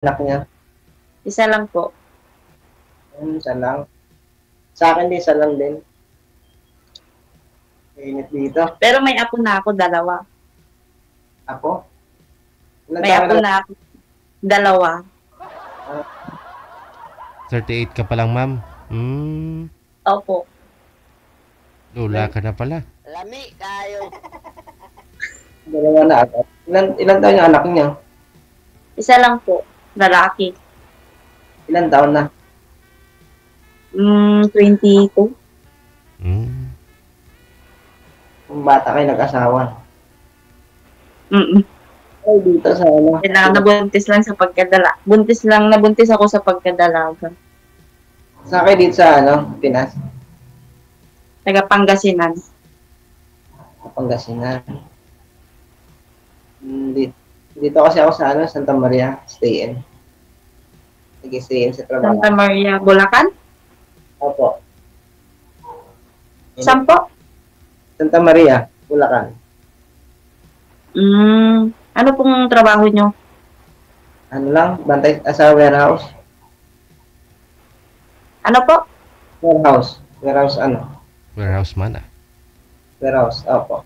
anak niya? Isa lang po. Isa lang. Sa akin din, isa lang din. Init dito. Pero may apo na ako, dalawa. Ako? Ilan May taon apo ka na? na ako, dalawa. 38 ka pa lang, ma'am. Opo. Lula ka na pala. Lami kayo. Dalawa na agad. Ilan taon yung anak niya? Isa lang po, lalaki. Ilan taon na? 22. Mm. Kung bata kayo nag-asawa. Mm. Ay, dito sa ano? Kailangan nabuntis lang sa pagkadala. Nabuntis ako sa pagkadalaga. Sa akin dito sa ano? Pinas. Taga Pangasinan. Pangasinan. Dito kasi ako sa ano, Santa Maria, stay-in. Nag-stay-in sa trabaho. Santa Maria, Bulacan? Opo. Saan po? Santa Maria, Bulacan. Ano pong trabaho nyo? Ano lang, bantay sa warehouse. Ano po? Warehouse. Warehouse ano? Warehouse man ah. Warehouse, opo.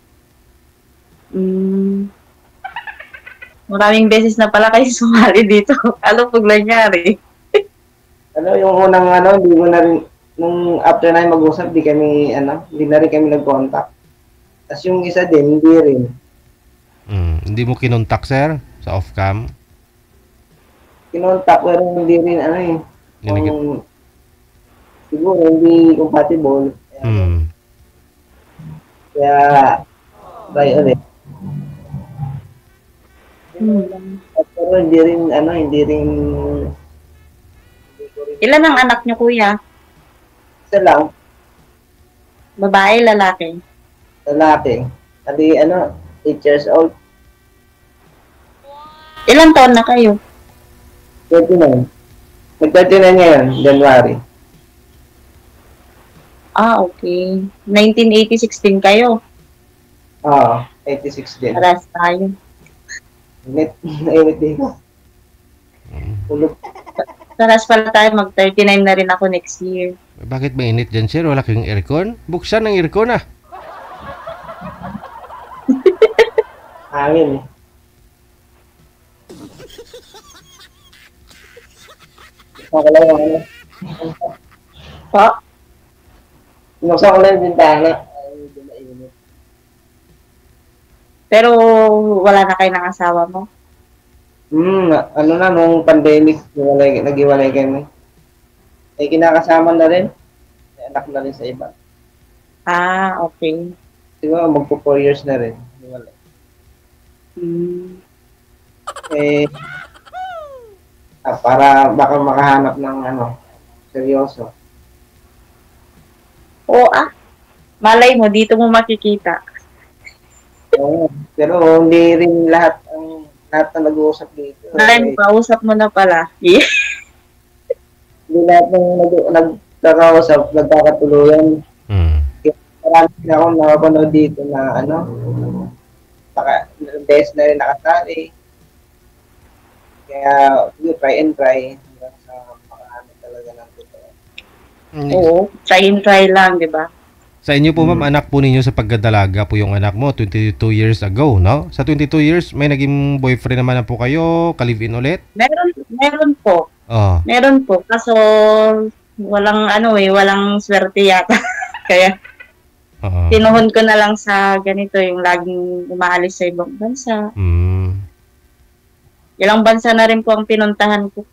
Maraming beses na pala kayo sumali dito. Ano pong nangyari? Ano, yung unang ano, hindi mo na rin, nung after na mag-usap, hindi na rin kami nag-contact. Tapos yung isa din, hindi rin. Hindi mo kinontak, sir? Sa off-cam? Kinontak, pero hindi rin, ano eh, kung siguro hindi compatible. Kaya, try ulit. Pero Ilan ang anak nyo, kuya? isa lang, Babae, lalaki? lalaki. Adi, 8 years old, Ilang taon na kayo? 39. Mag-39 ngayon, January. Okay. 1986 din kayo. Oo, 86 din. Paras tayo. Init dito. Ulog. Paras pala tayo, mag-39 na rin ako next year. Bakit mainit dyan, sir? Wala kayong aircon? Buksan ang aircon ah. Hangin. Ako lang yung ano. Po? Binuksan ko lang yung bintana. Ay, medyo mainit. Pero wala na kayo ng asawa mo? Ano na, nung pandemic, nag-iwalay kami. Eh, kinakasama na rin. May anak na rin sa iba. Okay. Siguro, magpo 4 years na rin. Iwalay. Eh, para baka makahanap ng seryoso. Oo malay mo, dito mo makikita. Oo, pero hindi rin lahat na nag-uusap dito. Malay mo, kausap mo na pala. Hindi lahat ng nagkakausap, nagkakatuluyan. Marami na akong nakapanood dito na best na rin nakasali. Kaya, try and try hanggang sa makahanap talaga ng totoo. Oo, try and try lang, di ba? Sa inyo po, ma'am, anak po ninyo sa pagdadalaga po yung anak mo 22 years ago, no? Sa 22 years, may naging boyfriend naman na po kayo? Ka-live-in ulit? Meron po. Meron po. Kaso, walang swerte yata. Kaya, tinuhon ko na lang sa ganito, yung laging umaalis sa ibang bansa. Ilang bansa na rin po ang pinuntahan ko.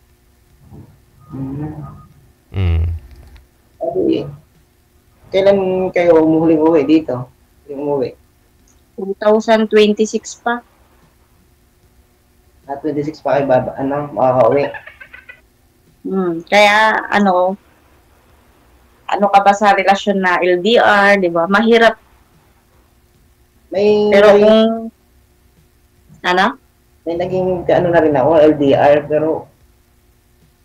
Kailan kayo umuhuling uwi dito? Yung umuwi? 2026 pa. 26 pa kayo makaka-uwi? Kaya, ano ka ba sa relasyon na LDR, di ba? Mahirap. Pero kung, may naging na rin ako, LDR, pero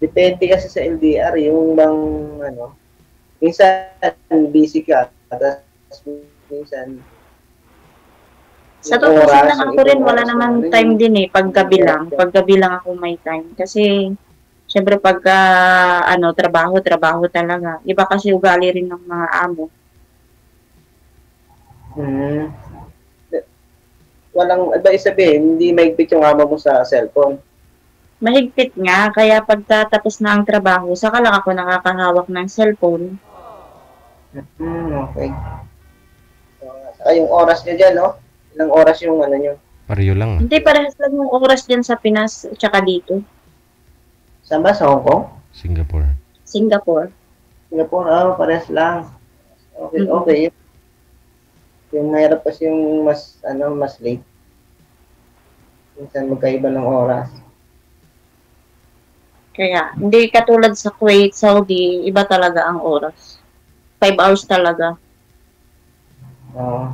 depende kasi sa LDR, yung bang, minsan busy ka, tapos minsan Sa yung tutusin oras, lang yung ako rin, ibang wala oras naman yung time din eh, paggabi lang. yung- Paggabi lang ako may time. Kasi, syempre pagka, trabaho talaga. Iba kasi ugali rin ng mga amo. Hmm. Walang, iba sabihin, hindi maigpit yung amo mo sa cellphone. Mahigpit nga, kaya pagtatapos na ang trabaho, saka lang ako nakakahawak ng cellphone. Okay. Saka yung oras niya dyan, no? Ilang oras yung ano nyo? Pareho lang ah. Hindi parehas lang yung oras dyan sa Pinas, tsaka dito. Saan ba? Sa Hong Kong? Singapore. Singapore. Singapore, parehas lang. Okay, Mm-mm. okay. Yung mahirap kasi yung mas late. Minsan magkaiba ng oras. Kaya, hindi katulad sa Kuwait, Saudi, iba talaga ang oras. 5 hours talaga. Oo.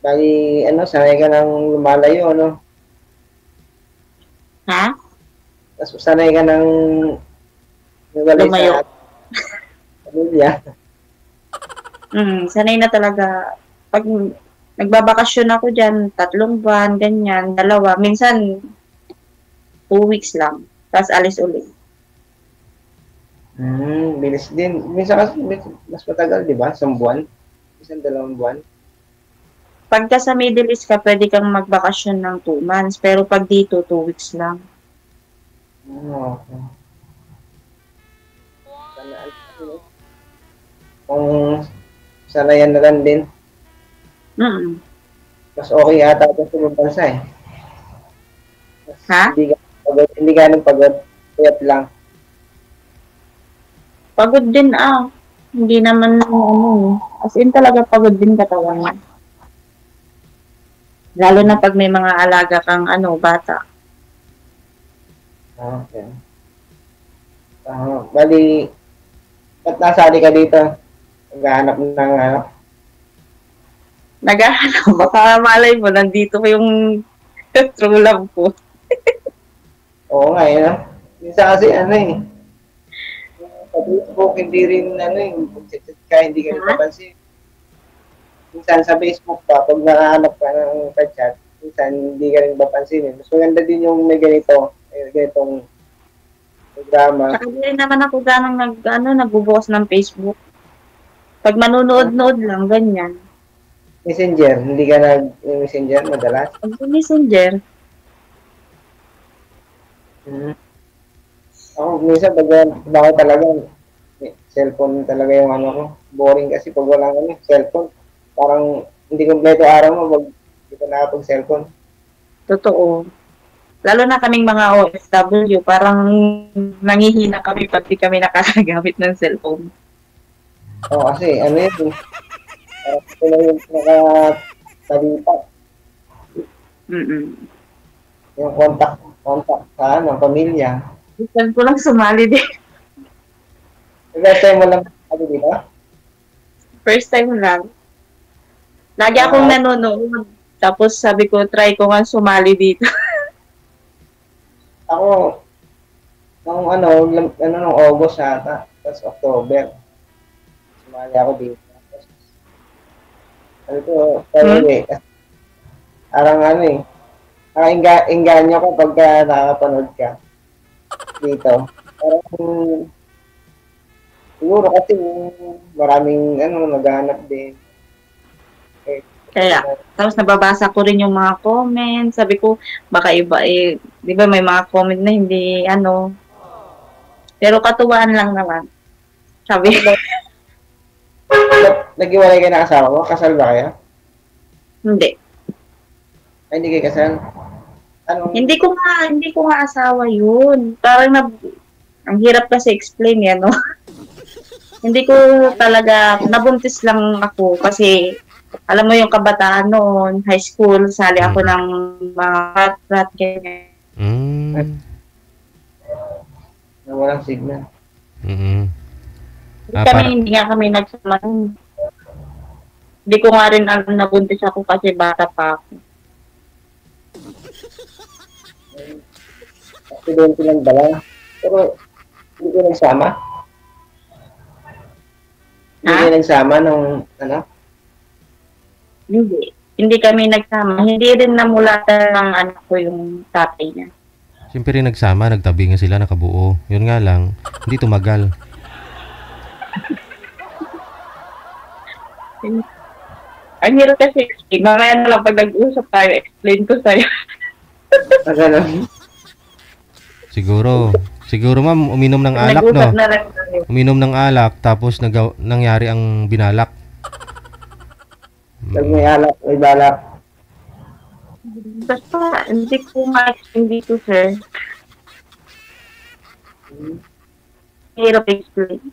Bali, sanay ka nang lumalayo, no? Ha? Tapos sanay ka nang nawalay Lumayo. sa pamilya. Sanay na talaga. Pag nagbabakasyon ako dyan, 3 buwan, ganyan, 2. Minsan, 2 weeks lang. Tapos alis ulit. Bilis din. Minsan kasi mas matagal, di ba? 1 buwan. Minsan 2 buwan. Pagka sa Middle East ka, pwede kang magbakasyon ng 2 months. Pero pag dito, 2 weeks lang. Okay. Kung sanayan na lang din, Mm. mas okay ata ito sa ibang bansa eh. Mas Ha? hindi ka nang pagod. Kuyat lang. Pagod din Hindi naman as in talaga pagod din katawan mo. Lalo na pag may mga alaga kang bata. Okay. Bali, ba't nasali ka dito? Naghahanap ng Naghahanap, baka malay mo, nandito ko yung true love ko. Oo nga, no? Minsan kasi sa Facebook, hindi rin pag-chat ka, hindi ka rin papansin. Minsan sa Facebook pa, pag nakahanap ka ng chat, minsan hindi ka rin papansin. Mas maganda din yung may ganitong programa. Saka di rin naman ako ganong nagbubukas ng Facebook. Pag manunood-nood lang, ganyan. Messenger, hindi ka messenger madalas? Pag sa Messenger, Ako, minsan pag talaga, cellphone talaga yung ko. Boring kasi pag walang cellphone. Parang hindi kompleto araw mo pag hindi ka nakapag-cellphone. totoo. Lalo na kaming mga OFW, parang nangihina kami pag di kami nakakagamit ng cellphone. Oo, kasi yun, parang ito lang yung nakatalipat. Yung contact sa pamilya. Gusto ko lang sumali din. Last time mo lang di ba? First time lang. Lagi akong nanonood. Tapos sabi ko, try ko nga sumali dito. Ako, nung August ata, tapos October, sumali ako dito. Sabi ko, parang inganyo ka pagka nakakapanood ka dito. Parang, siguro kasi maraming naghahanap din. Kaya, tapos nababasa ko rin yung mga comments. Sabi ko, baka iba di ba may mga comment na hindi pero katuwaan lang naman. Sabi Nag-iwalay kayo ng asawa mo? Kasal ba kayo? hindi. Ay, hindi kayo kasal? Hindi ko nga asawa yun. Parang ang hirap kasi explain Hindi ko talaga, nabuntis lang ako kasi alam mo yung kabataan noon, high school, sali ako ng mga rat, ganyan. Na walang signal. Hindi nga kami nagsama. Hindi ko nga rin alam nabuntis ako kasi bata pa ako. Aksidente lang dala. Pero, hindi ko nagsama. Hindi ko nagsama nung, Hindi. hindi kami nagsama. Hindi rin namulatan ng anak ko yung tatay niya. Siyempre rin nagsama, nagtabi nga sila, nakabuo. Yun nga lang, hindi tumagal. Ang hirap kasi explain. Mamaya na lang pag nag-usap tayo, explain ko sa'yo. Ganun. Siguro ma'am, uminom ng alak, Nag-usap no? na lang tayo. Uminom ng alak, tapos nangyari ang binalak. Pag may alak, may balak. Basta, hindi ko ma-explain dito, sir. Hirap explain.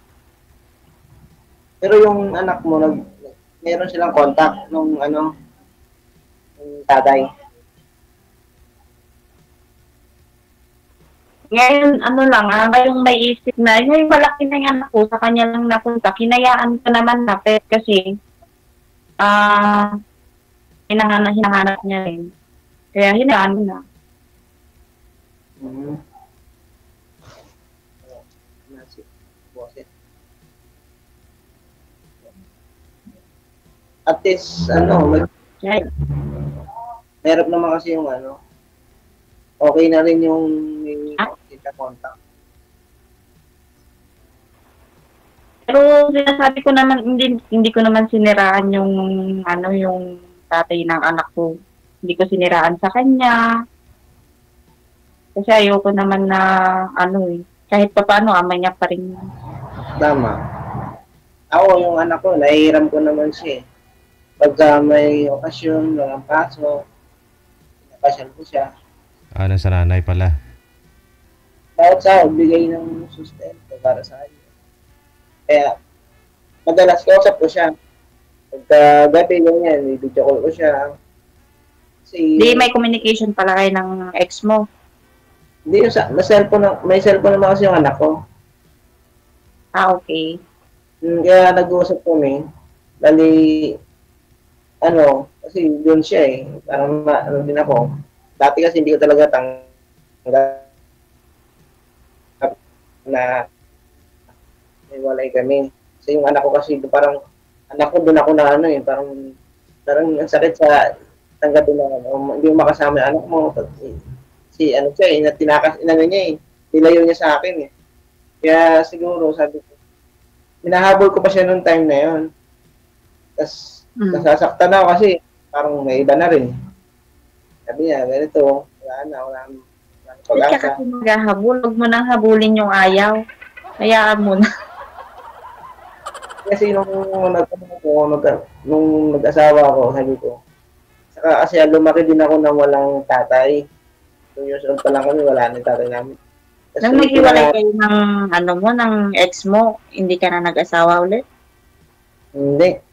Pero yung anak mo, meron silang contact nung nung tatay. Ngayon, ngayong may isip na, yung malaki na yung anak ko, sa kanya lang napunta. Hinayaan ko naman na, kasi, hinahanap niya rin. Kaya hinayaan mo na. Mm. At least, Right. meron naman kasi yung okay na rin yung contact. Pero sinasabi ko naman, hindi ko naman siniraan yung, yung tatay ng anak ko. Hindi ko siniraan sa kanya. Kasi ayoko naman na, kahit pa paano, ama niya pa rin. Tama. Ako, yung anak ko, nahihiram ko naman siya. Pagka may okasyon, walang paso, pinapasyal ko siya. Nasa nanay pala. Bawat sa bigay ng sustento para sa kanya. Kaya, madalas kausap ko siya. Pagka gabi ganyan, i-video call ko siya. Kasi, Di may communication pala kayo ng ex mo. hindi yung may cellphone naman kasi yung anak ko. Okay. Kaya nag-uusap kami. Bali, kasi doon siya eh. Parang din ako. Dati kasi hindi ko talaga tanggap na hiwalay kami. Kasi yung anak ko kasi doon ako na parang ang sakit sa tanggapin na hindi mo makasama yung anak mo. Siya tinakas, niya eh. Nilayo niya sa akin eh. Kaya siguro sabi ko, minahabol ko pa siya noong time na yun. Tapos, nasasaktan ako kasi parang may iba na rin. Sabi niya, ganito, wala nang Hindi ka kasi maghahabol. Huwag mo nang habulin yung ayaw. Hayaan mo na. Kasi nung nag-asawa ako, sabi ko, saka kasi lumaki din ako nang walang tatay. 2 years old pa lang kami, wala na yung tatay namin. Nang naghiwalay kayo ng ex mo, hindi ka na nag-asawa ulit? Hindi.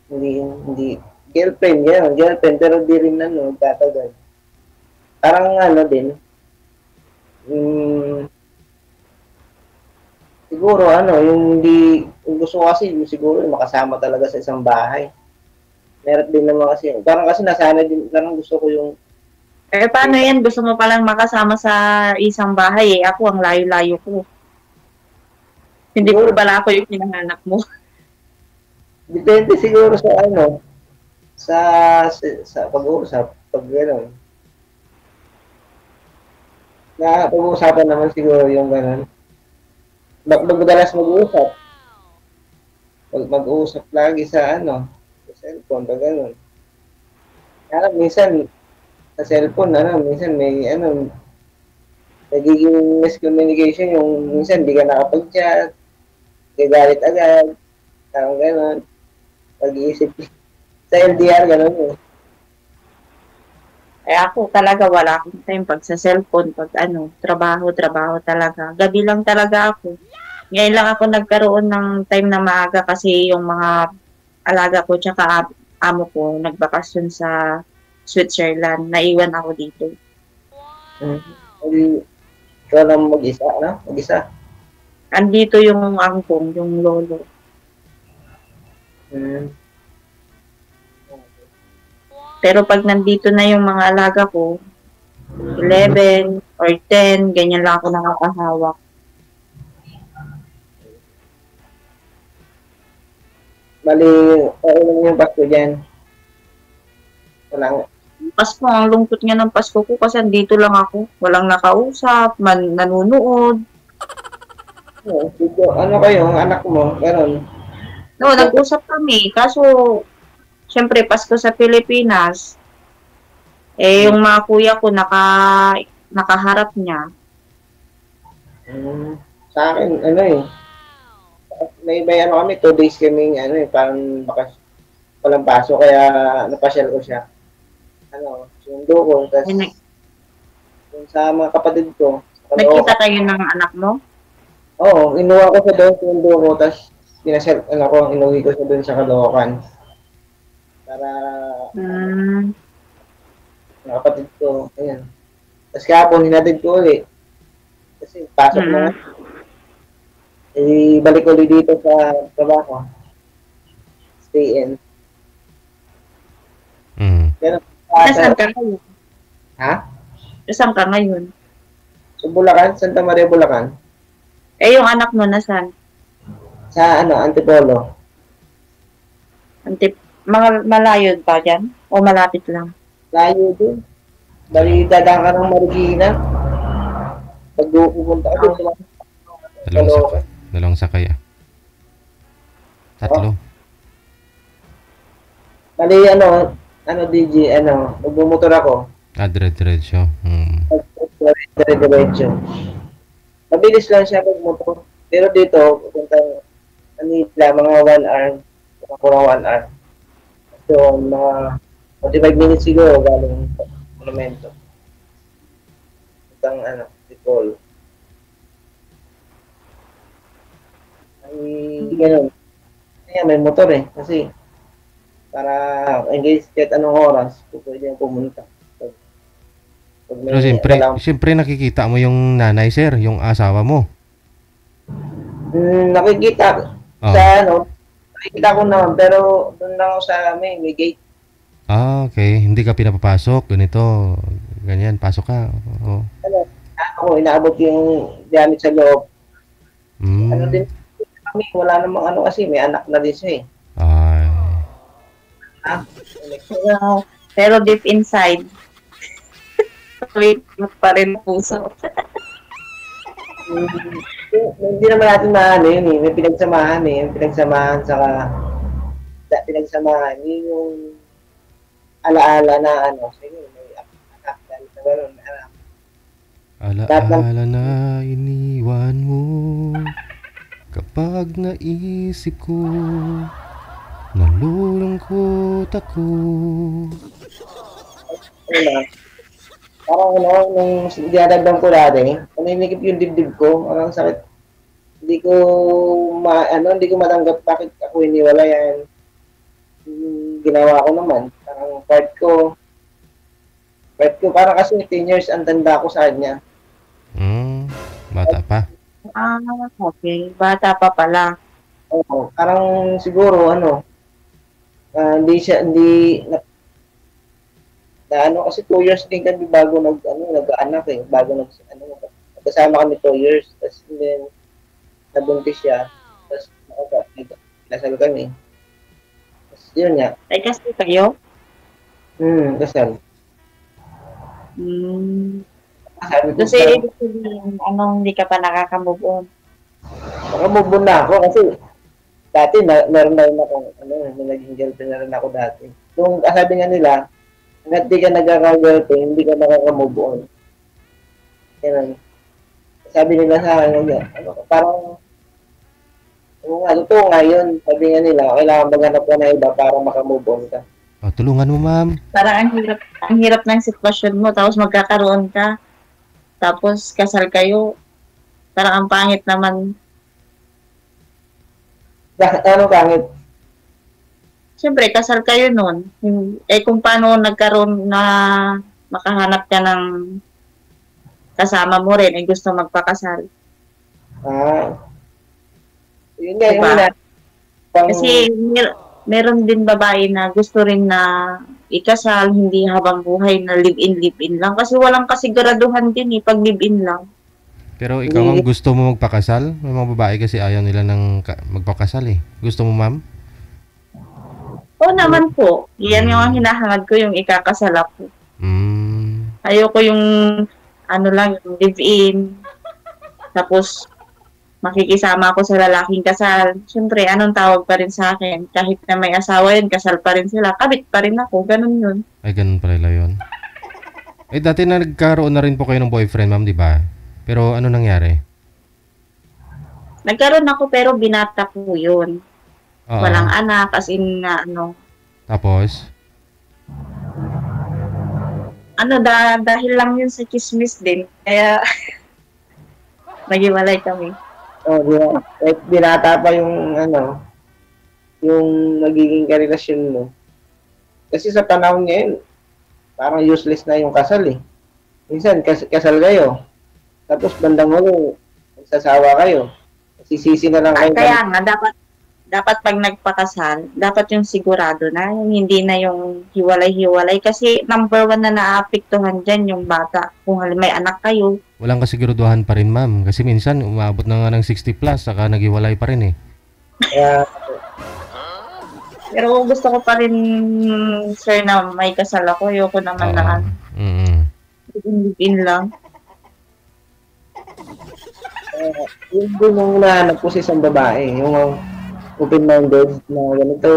Girlfriend, pero di rin tatagal. Parang din, siguro yung gusto ko kasi siguro makasama talaga sa isang bahay. Meron din naman kasi, parang kasi nasanay din, parang gusto ko yung Paano yan? Gusto mo palang makasama sa isang bahay eh. Ako, ang layo-layo ko. Hindi ko pala ako yung pinanganak mo. Depende siguro sa pag-uusap, pag gano'n. Pag-uusapan naman siguro yung gano'n. Madalas mag-uusap. Mag-uusap lagi sa sa cellphone, pag gano'n. Kaya minsan, sa cellphone, minsan may nagiging miscommunication yung minsan di ka nakapag-chat, gagalit agad, parang gano'n. Pag-iisip sa LDR, gano'n eh. Ako talaga wala akong time pag sa cellphone, pag trabaho talaga. Gabi lang talaga ako. Ngayon lang ako nagkaroon ng time na maaga kasi yung mga alaga ko tsaka amo ko nagbakasyon sa Switzerland. Naiwan ako dito. Ikaw lang mag-isa, Mag-isa. Andito yung angkong, yung lolo. Pero pag nandito na yung mga alaga ko, 11 or 10, ganyan lang ako nakakahawak. Bali, lang yung Pasko dyan. Walang, Pasko, ang lungkot nga ng Pasko ko kasi andito lang ako. Walang nakausap, nanonood. ano kayo, ang anak mo, gano'n. No, nag-usap kami. Kaso, syempre, Pasko sa Pilipinas, yung mga kuya ko nakaharap niya. Sa akin, ano eh, may ano kami, 2 days kaming, ano eh, parang walang paso, kaya napasyal ko siya. Ano, sundo ko, tapos Ay, yung sa mga kapatid ko, sa nagkita Caloocan. kayo ng anak mo? Oo, inuha ko siya doon, sundo ko, tapos pinasyal, ano ko, inuwi ko siya doon sa Caloocan. Para, Hmm. mga kapatid ko, ayan. Tapos kahapon, hinatid ko ulit. Kasi pasok na nga. Balik ulit dito sa trabaho. Stay in. Pero, Nasaan ka ngayon? ha? Nasaan ka ngayon? Sa Bulacan, Santa Maria, Bulacan. Eh, yung anak mo nasaan? Sa ano, Antipolo. Malayo pa dyan? O malapit lang? Layo din. Bali, dadaan ka ng Marikina. Pag pupunta ka doon, Dalawang sakay ah. Tatlo. bali, DJ, magbumotor ako. Diretso. Diretso. Mabilis lang siya magmotor. Pero dito, pupuntang Manila, mga 1 hour. Kurang 1 hour. So, mga 45 minutes siguro galing monumento. Itang Dipol. Ay, ganun. Kaya may motor eh. Kasi, para engage kahit anong oras, pwede yung pumunta. Pag Pero siyempre nakikita mo yung nanay, sir, yung asawa mo. Nakikita Oh. sa nakikita ko naman, pero doon lang ako sa may gate. Okay. Hindi ka pinapapasok. Ganito. Ganyan. Pasok ka. Oo. Ako, inaabot yung gamit sa loob. Ano Mm. din kami, wala namang kasi may anak na din siya eh. Ay. Pero deep inside, wait pa rin puso. Hindi naman natin yun eh. May pinagsamahan eh. Yung pinagsamahan pinagsamahan. Yun yung alaala na sige, may anak, dahil sa gano'n, may anak. Alaala na iniwan mo kapag naisip ko nalulungkot ako. Parang nung dinadagdag ko dati, paninikip yung dibdib ko, parang sakit. Hindi ko hindi ko matanggap bakit ako hiniwalayan. Ginawa ko naman, parang parang kasi 10 years ang tanda ko sa kanya. Bata pa. Okay. Bata pa pala. Oo, parang siguro hindi kasi 2 years din kami bago nag-anak eh, bago nagkasama kami 2 years, tapos then nabuntis siya, tapos kasal kami. Tapos yun nga. Ay, kasi kayo? Kasal. Sabi ko, Kasi, hindi ka pa nakaka-move on? Nakamove on na ako kasi dati meron na rin akong naging girlfriend na rin ako dati. Nung sabi nga nila, hanggat di ka nagkaka-girlfriend, hindi ka nakaka-move on. Yan. Sabi nila sa akin, parang, totoo nga yun. Sabi nga nila, kailangan maghanap ka na iba para makamove on ka. Tulungan mo, ma'am. Parang ang hirap ng sitwasyon mo, tapos magkakaroon ka, tapos kasal kayo, parang ang pangit naman. Ano pangit? Siyempre, kasal kayo nun. Kung paano nagkaroon na makahanap ka ng kasama mo rin, gusto magpakasal. Yun nga, Diba? yun na. Kasi meron din babae na gusto rin na ikasal, hindi habang buhay na live-in lang. Kasi walang kasiguraduhan din pag live-in lang. Pero ikaw, ma'am, gusto mo magpakasal? May mga babae kasi ayaw nila ng magpakasal eh. Gusto mo, ma'am? Oo naman po. Yan yung hinahangad ko, yung ikakasal ako. Ayoko yung ano lang, yung live-in. Tapos, makikisama ako sa lalaking kasal. Siyempre, anong tawag pa rin sa akin? Kahit na may asawa yun, kasal pa rin sila. Kabit pa rin ako. Ganun yun. Ay, ganun pala yun. Eh, dati na nagkaroon na rin po kayo ng boyfriend, ma'am, di ba? Pero ano nangyari? Nagkaroon ako pero binata ko yun. Oo. Walang anak, as in na ano. Tapos? Dahil lang yun sa chismis din. Kaya, naghiwalay kami. Oh, di ba? Kahit binata pa yung ano, yung nagiging karelasyon mo. Kasi sa panahon ngayon, parang useless na yung kasal eh. Minsan, kasal kayo. Tapos bandang huli, magsasawa kayo. Sisisi na lang kayo. Kaya nga, dapat pag nagpakasal, dapat yung sigurado na, yung hindi na yung hiwalay-hiwalay. Kasi number one na naapektuhan dyan yung bata. Kung may anak kayo. Walang kasiguruduhan pa rin, ma'am. Kasi minsan, umabot na nga ng 60 plus, saka naghiwalay pa rin eh. Kaya, Pero gusto ko pa rin, sir, na may kasal ako. Ayoko naman na in lang. yun din yung nahanap ko sa isang babae. Yung open-minded na ganito.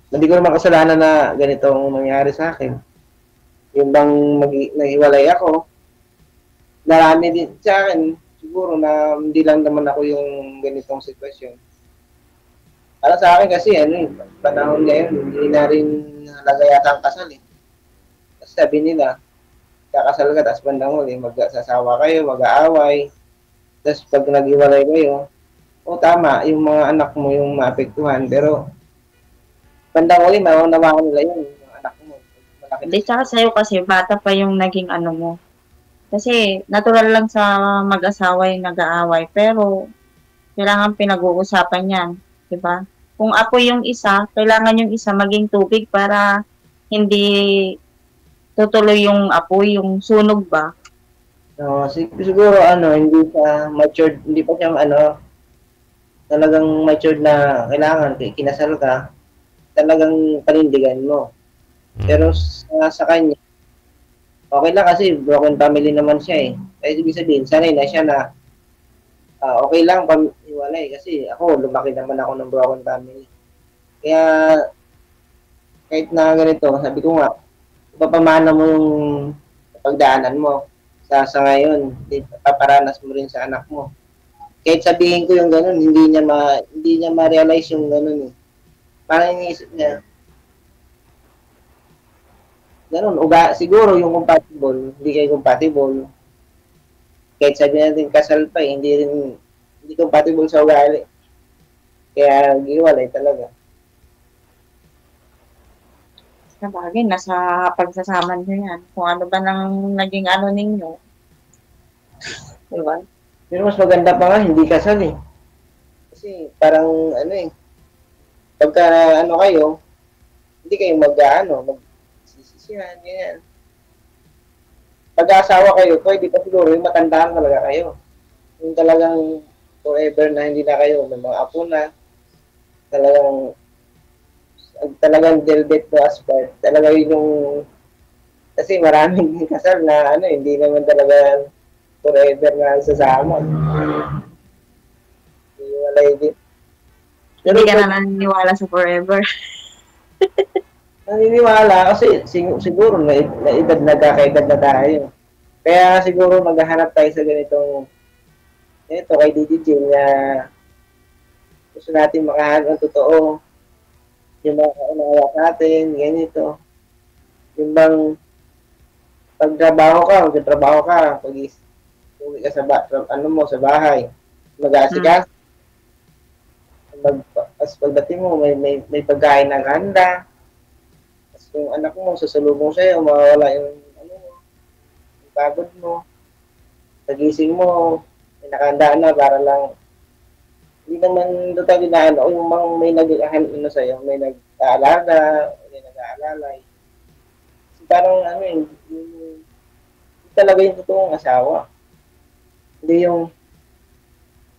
Hindi ko naman kasalanan na ganito ang nangyari sa akin. Yung bang naghiwalay ako, marami din sa akin, siguro na hindi lang naman ako yung ganitong sitwasyon. Para sa akin kasi, panahon ngayon, hindi na rin halaga yata ang kasal eh. Kasi sabi nila, kakasal ka, tapos bandang huli, magsasawa kayo, mag-aaway. Tapos pag nag-iwalay kayo, tama, yung mga anak mo yung maapektuhan, pero bandang huli, maunawa ko nila yun, yung anak mo. Hindi, tsaka sa'yo kasi, bata pa yung naging ano mo. Kasi, natural lang sa mag-asawa yung nag-aaway, pero kailangan pinag-uusapan yan. Diba? Kung apoy yung isa, kailangan yung isa maging tubig para hindi tutuloy yung apoy, yung sunog ba? Siguro hindi pa matured, hindi pa siya talagang matured na kailangan kinasal ka, talagang panindigan mo. Pero sa kanya, okay lang kasi broken family naman siya eh. Kaya ibig sabihin, sanay na siya na okay lang pamiwalay kasi ako, lumaki naman ako ng broken family. Kaya, kahit na ganito, sabi ko nga, papamana mo yung pagdaanan mo sa ngayon, paparanas mo rin sa anak mo. Kahit sabihin ko yung ganun, hindi niya ma-realize yung ganun eh. Parang iniisip niya, ganun, siguro yung compatible, hindi kayo compatible. Kahit sabi natin kasal pa hindi compatible sa ugali. Kaya giwalay talaga. Sa bagay, nasa pagsasama nyo yan. Kung ano ba nang naging ano ninyo. Diba? Pero mas maganda pa nga, hindi kasal eh. Kasi parang pagka kayo, hindi kayo magsisisihan, ganyan. Pag-aasawa kayo, pwede pa siguro yung matandaan talaga kayo. Yung talagang forever na hindi na kayo, may mga apo na, talagang del death to aspire. Talaga yung, kasi maraming kasal na hindi naman talaga forever na sasama. Iwalay din. Hindi ka na naniniwala sa forever. Naniniwala kasi siguro na edad na kakaedad na tayo. Kaya siguro maghahanap tayo sa ganitong kay DDJ na gusto natin makahanap ng totoo. Yung mga kaunawa natin, ganito. Yung bang magtrabaho ka, pag uwi ka sa bahay, mag-aasikas. Pagdating mo, may pagkain ng handa. Yung anak mo, sasalubong sa'yo, mawawala yung pagod mo. Pagising mo, may nakahandaan na para lang hindi naman total na yung mga may sa'yo, may nag-aalaga, may nag-aalalay. Parang yung talaga yung totoong asawa. Hindi yung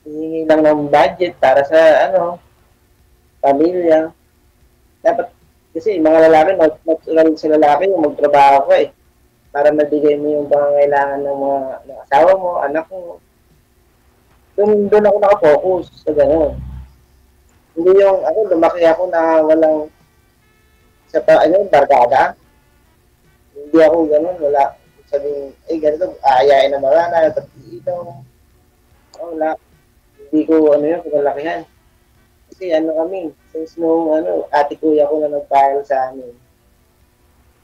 hihingi lang ng budget para sa pamilya. Dapat Kasi mga lalaki, natural sa lalaki yung magtrabaho ka eh. Para mabigay mo yung pangangailangan ng mga ng asawa mo, anak mo. Doon ako nakafocus sa gano'n. Hindi yung ako, lumaki ako na walang sa barkada. Hindi ako gano'n, wala. Sabing, ganito, aayain na marana, tapos wala. Hindi ko, yung pinalakihan. Kasi kami, since nung, ate kuya ko na nag-file sa amin.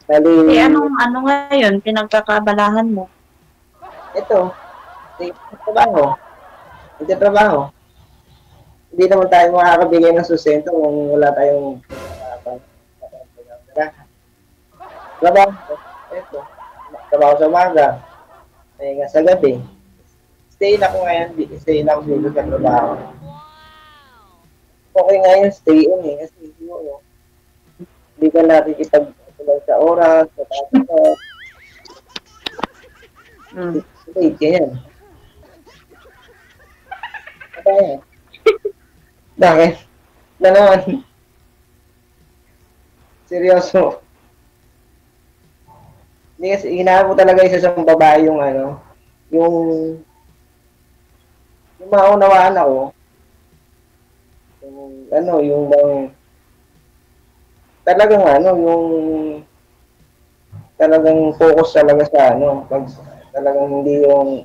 Bali, ano ngayon, pinagkakabalahan mo? ito, trabaho. Trabaho. Hindi naman tayo makakabigay ng sustento kung wala tayong trabaho. Ito, trabaho sa umaga. Nga sa gabi. Stay na ako ngayon, stay na ako dito sa trabaho. Okay ngayon, stay in kasi hindi ka nakikipag sa oras, sa tapos. Wait, ganyan. Bakit? Na naman. Seryoso. Hindi kasi, hinahan mo talaga isa sa babae yung yung maunawaan ako. Yung talagang talagang focus talaga sa talagang hindi yung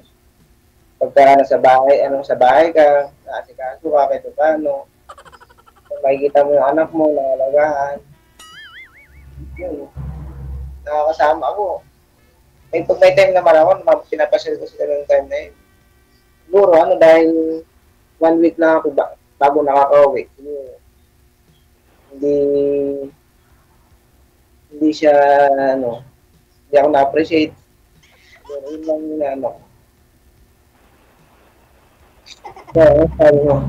pagka sa bahay ka, naasikaso ka, kahit paano. Makikita mo yung anak mo, nangalagaan. Yun. Nakakasama ako. Pag may time naman ako, pinapasyal ko sila ng time na yun. Siguro, dahil 1 week na ako bago nakaka-uwi. Hindi siya, hindi ako na-appreciate. Siguro, yun lang yung sabi mo.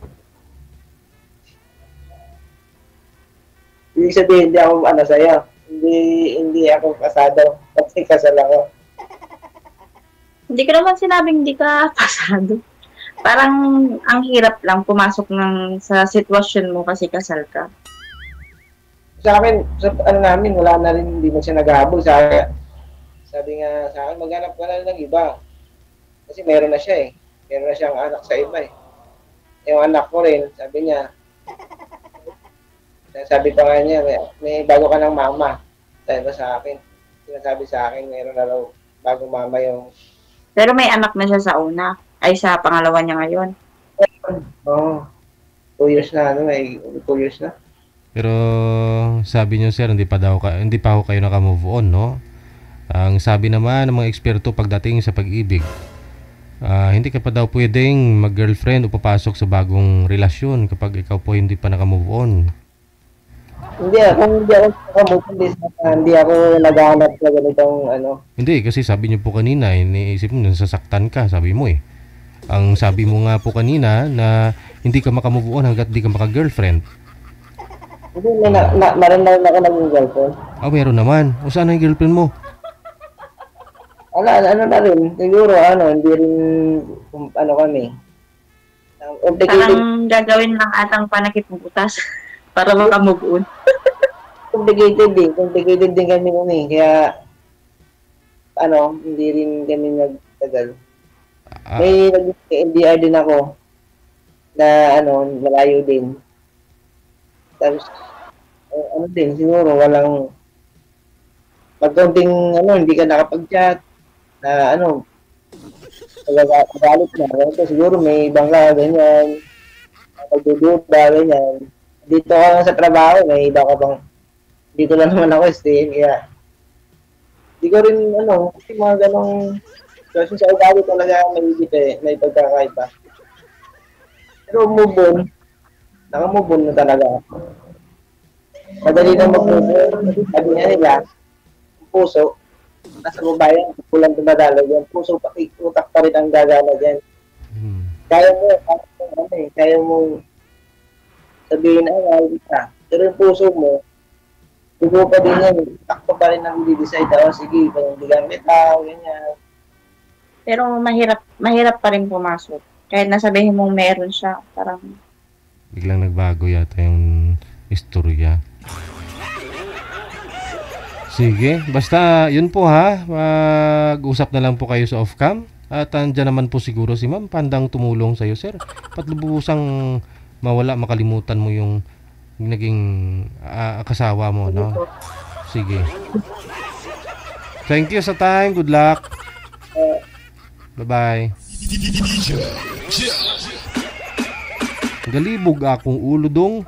Ibig sabihin, hindi ako sa'yo. Hindi ako kasado. Kasi kasal ako. Hindi ko naman sinabing hindi ka pasado. Parang ang hirap lang pumasok sa sitwasyon mo kasi kasal ka. Sa amin, namin, wala na rin, hindi na siya naghahabol. Sabi nga sa akin, maghanap ka na ng iba. Kasi meron na siya eh. Meron na siyang anak sa iba eh. Yung anak ko rin, sabi niya, sabi pa nga niya, may bago ka ng mama. Sabi ba sa akin? Sinasabi sa akin, meron na raw bagong mama yung... Pero may anak na siya sa una. Ay, sa pangalawa niya ngayon. Oo. 2 years na, 2 years na. Pero sabi niyo sir, hindi pa ako kayo naka-move on, no? Ang sabi naman ng mga eksperto pagdating sa pag-ibig, hindi ka pa daw pwedeng mag-girlfriend o papasok sa bagong relasyon kapag ikaw po hindi pa naka-move on. Hindi ako naka-move on, hindi ako naghahanap na ganitong Hindi, kasi sabi niyo po kanina, iniisip mo nasasaktan ka, sabi mo eh. Ang sabi mo nga po kanina na hindi ka maka-move on hanggat di ka maka-girlfriend. Hindi, marin na ako naging girlfriend. Meron naman. O saan ang girlfriend mo? Na rin. Siguro, hindi rin, kami. Parang gagawin lang atang panakip ng butas para maka-move on. Complicated din kami. Kaya, hindi rin kami nagtagal. May nag-LDR din ako na, malayo din. Tapos, din, siguro, walang pagkaunting, hindi ka nakapag-chat, na, magalit na. Ito, siguro, may bangka, ganyan, pagdududa, ganyan. Dito ka lang sa trabaho, may iba ka bang, dito lang naman ako, stay, kaya, di ko rin, kasi mga ganong, kasi sa ugali talaga, may pagkakaiba. Pero move on, naka-move on na talaga ako. Madali na mag-move on. Sabi nga nila, ang puso, nasa babae, kulang dumadalo yan. Puso, pati utak pa rin ang gagana dyan. Kaya mo sabihin na, ka. Pero yung puso mo, dugo pa din yan. Utak pa rin ang di-decide. Sige, kung hindi gamit ganyan. Pero mahirap pa rin pumasok. Kahit nasabihin mong meron siya, parang... Biglang nagbago yata yung istorya. Sige, basta yun po ha, mag-usap na lang po kayo sa off-cam. At andyan naman po siguro si ma'am, pandang tumulong sa'yo, sir. Patlubusang mawala, makalimutan mo yung naging kasawa mo, no? Sige. Thank you sa time, good luck. Bye-bye. Galibog akong ulo dong.